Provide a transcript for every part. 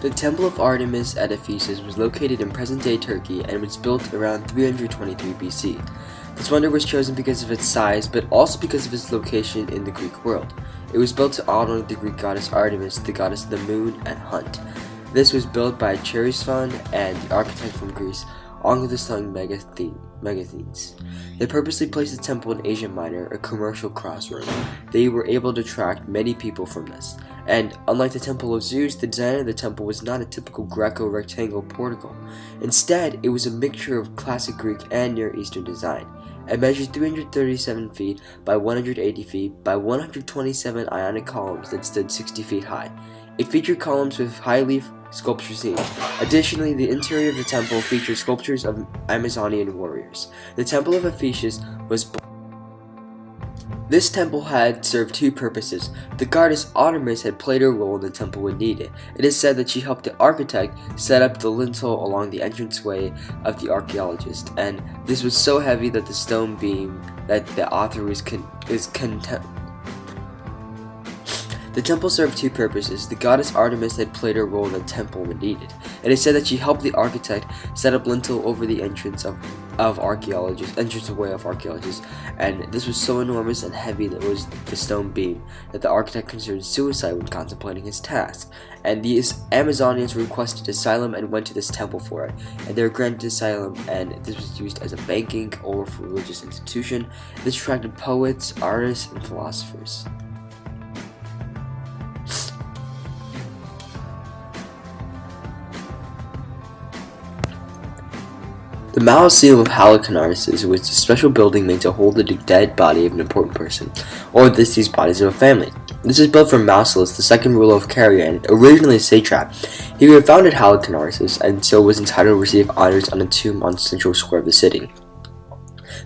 The Temple of Artemis at Ephesus was located in present-day Turkey and was built around 323 BC. This wonder was chosen because of its size, but also because of its location in the Greek world. It was built to honor the Greek goddess Artemis, the goddess of the moon and hunt. This was built by Cheresphon and the architect from Greece, Onkelos Megasthenes. They purposely placed the temple in Asia Minor, a commercial crossroad. They were able to attract many people from this. And unlike the Temple of Zeus, the design of the temple was not a typical Greco-rectangle portico. Instead, it was a mixture of classic Greek and Near Eastern design. It measured 337 feet by 180 feet by 127 Ionic columns that stood 60 feet high. It featured columns with high-leaf sculpture scenes. Additionally, the interior of the temple featured sculptures of Amazonian warriors. The Temple of Ephesus was This temple had served two purposes. The goddess Artemis had played a role in the temple when needed. It is said that she helped the architect set up the lintel along the entranceway of the archaeologist, and this was so heavy that the stone beam that the author The temple served two purposes. The goddess Artemis had played a role in the temple when needed. It is said that she helped the architect set up lintel over the entranceway of archaeologists, and this was so enormous and heavy that it was the stone beam that the architect considered suicide when contemplating his task. And these Amazonians requested asylum and went to this temple for it, and they were granted asylum, and this was used as a banking or for religious institution. This attracted poets, artists, and philosophers. The Mausoleum of Halicarnassus was a special building made to hold the dead body of an important person, or the deceased bodies of a family. This was built for Mausolus, the second ruler of Caria, originally a satrap. He had founded Halicarnassus, and so was entitled to receive honors on a tomb on the central square of the city.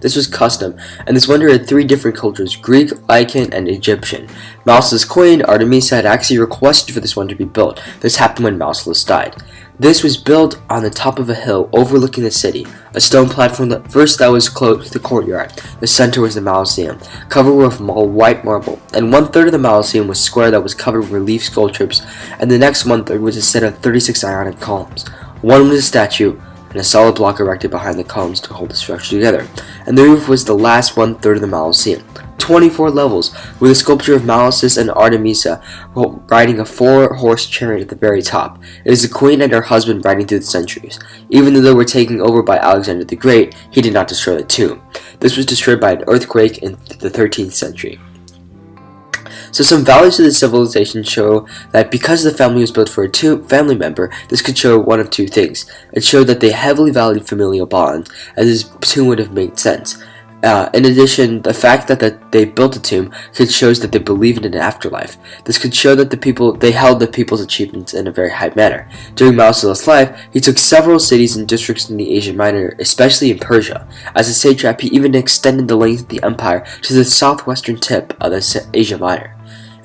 This was custom, and this wonder had three different cultures: Greek, Lycan, and Egyptian. Mausolus' queen, Artemisia, had actually requested for this wonder to be built. This happened when Mausolus died. This was built on the top of a hill overlooking the city. A stone platform that was close to the courtyard. The center was the Mausoleum, covered with white marble, and 1/3 of the Mausoleum was square that was covered with relief sculptures, and the next 1/3 was a set of 36 Ionic columns. One was a statue, and a solid block erected behind the columns to hold the structure together, and the roof was the last 1/3 of the Mausoleum. 24 levels, with a sculpture of Mausolus and Artemisia riding a 4-horse chariot at the very top. It is the queen and her husband riding through the centuries. Even though they were taken over by Alexander the Great, he did not destroy the tomb. This was destroyed by an earthquake in the 13th century. So some values of the civilization show that because the family was built for a family member, this could show one of two things. It showed that they heavily valued familial bonds, as this tomb would have made sense. In addition, the fact that they built a tomb shows that they believed in an afterlife. This could show that they held the people's achievements in a very high manner. During Mausolus' life, he took several cities and districts in the Asia Minor, especially in Persia. As a satrap, he even extended the length of the empire to the southwestern tip of the Asia Minor.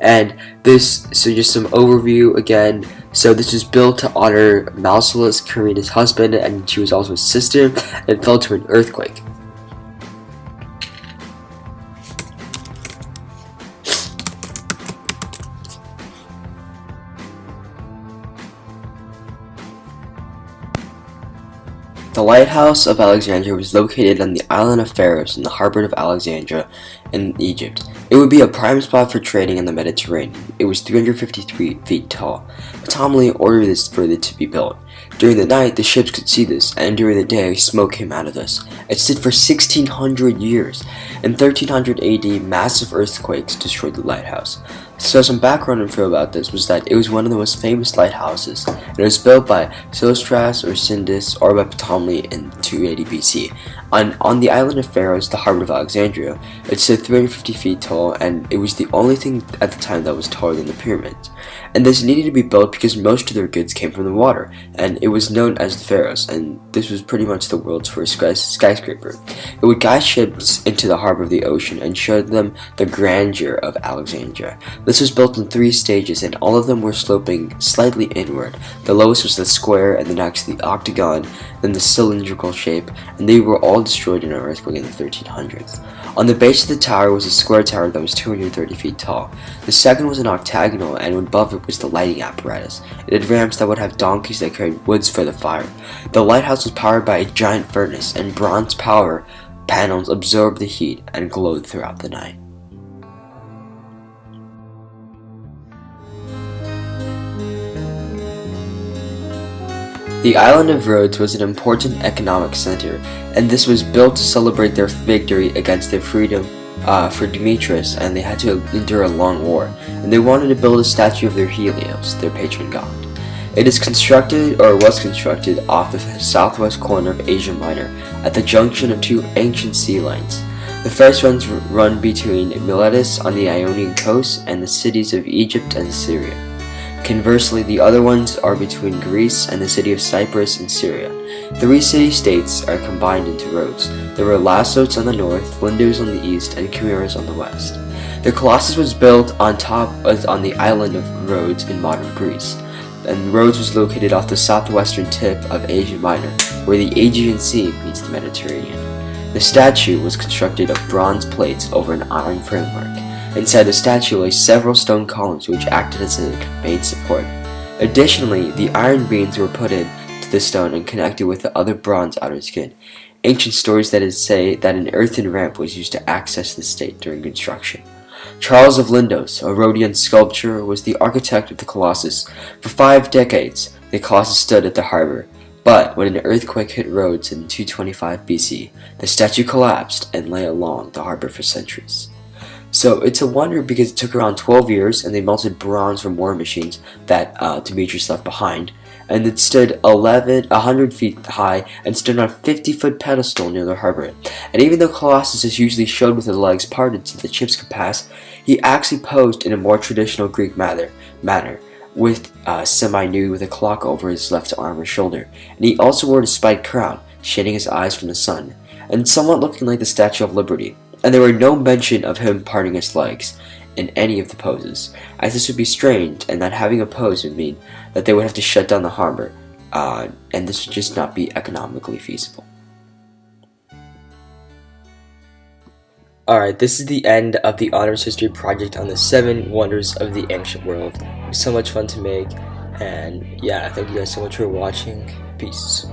And so just some overview again. So this was built to honor Mausolus, Carina's husband, and she was also his sister, and fell to an earthquake. The Lighthouse of Alexandria was located on the island of Pharos in the harbor of Alexandria in Egypt. It would be a prime spot for trading in the Mediterranean. It was 353 feet tall. Ptolemy ordered this for it to be built. During the night, the ships could see this, and during the day, smoke came out of this. It stood for 1,600 years. In 1300 AD, massive earthquakes destroyed the lighthouse. So some background info about this was that it was one of the most famous lighthouses. It was built by Sosostras or Sindus or by Ptolemy in 280 BC. On the island of Pharos, the harbor of Alexandria, it stood 350 feet tall, and it was the only thing at the time that was taller than the pyramids. And this needed to be built because most of their goods came from the water, and it was known as the Pharos, and this was pretty much the world's first skyscraper. It would guide ships into the harbor of the ocean and show them the grandeur of Alexandria. This was built in 3 stages, and all of them were sloping slightly inward. The lowest was the square, and the next the octagon, then the cylindrical shape, and they were all destroyed in an earthquake in the 1300s. On the base of the tower was a square tower that was 230 feet tall. The second was an octagonal, and above it was the lighting apparatus. It had ramps that would have donkeys that carried woods for the fire. The lighthouse was powered by a giant furnace, and bronze power panels absorbed the heat and glowed throughout the night. The island of Rhodes was an important economic center, and this was built to celebrate their victory against their freedom for Demetrius, and they had to endure a long war, and they wanted to build a statue of their Helios, their patron god. It is constructed, or was constructed, off the southwest corner of Asia Minor, at the junction of 2 ancient sea lines. The first ones run between Miletus on the Ionian coast and the cities of Egypt and Syria. Conversely, the other ones are between Greece and the city of Cyprus and Syria. 3 city-states are combined into Rhodes. There were Lassos on the north, Lindos on the east, and Chimeras on the west. The Colossus was built on the island of Rhodes in modern Greece, and Rhodes was located off the southwestern tip of Asia Minor, where the Aegean Sea meets the Mediterranean. The statue was constructed of bronze plates over an iron framework. Inside the statue lay several stone columns which acted as a main support. Additionally, the iron beams were put into the stone and connected with the other bronze outer skin. Ancient stories say that an earthen ramp was used to access the state during construction. Charles of Lindos, a Rhodian sculptor, was the architect of the Colossus. For 5 decades, the Colossus stood at the harbor. But when an earthquake hit Rhodes in 225 BC, the statue collapsed and lay along the harbor for centuries. So it's a wonder because it took around 12 years, and they melted bronze from war machines that Demetrius left behind, and it stood 100 feet high and stood on a 50-foot pedestal near the harbor. And even though Colossus is usually showed with his legs parted so the ships could pass, he actually posed in a more traditional Greek manner, with semi-nude with a clock over his left arm or shoulder, and he also wore a spiked crown, shading his eyes from the sun, and somewhat looking like the Statue of Liberty. And there were no mention of him parting his legs in any of the poses, as this would be strange, and that having a pose would mean that they would have to shut down the harbor, and this would just not be economically feasible. Alright, this is the end of the Honors History project on the 7 wonders of the ancient world. It was so much fun to make, and yeah, thank you guys so much for watching. Peace.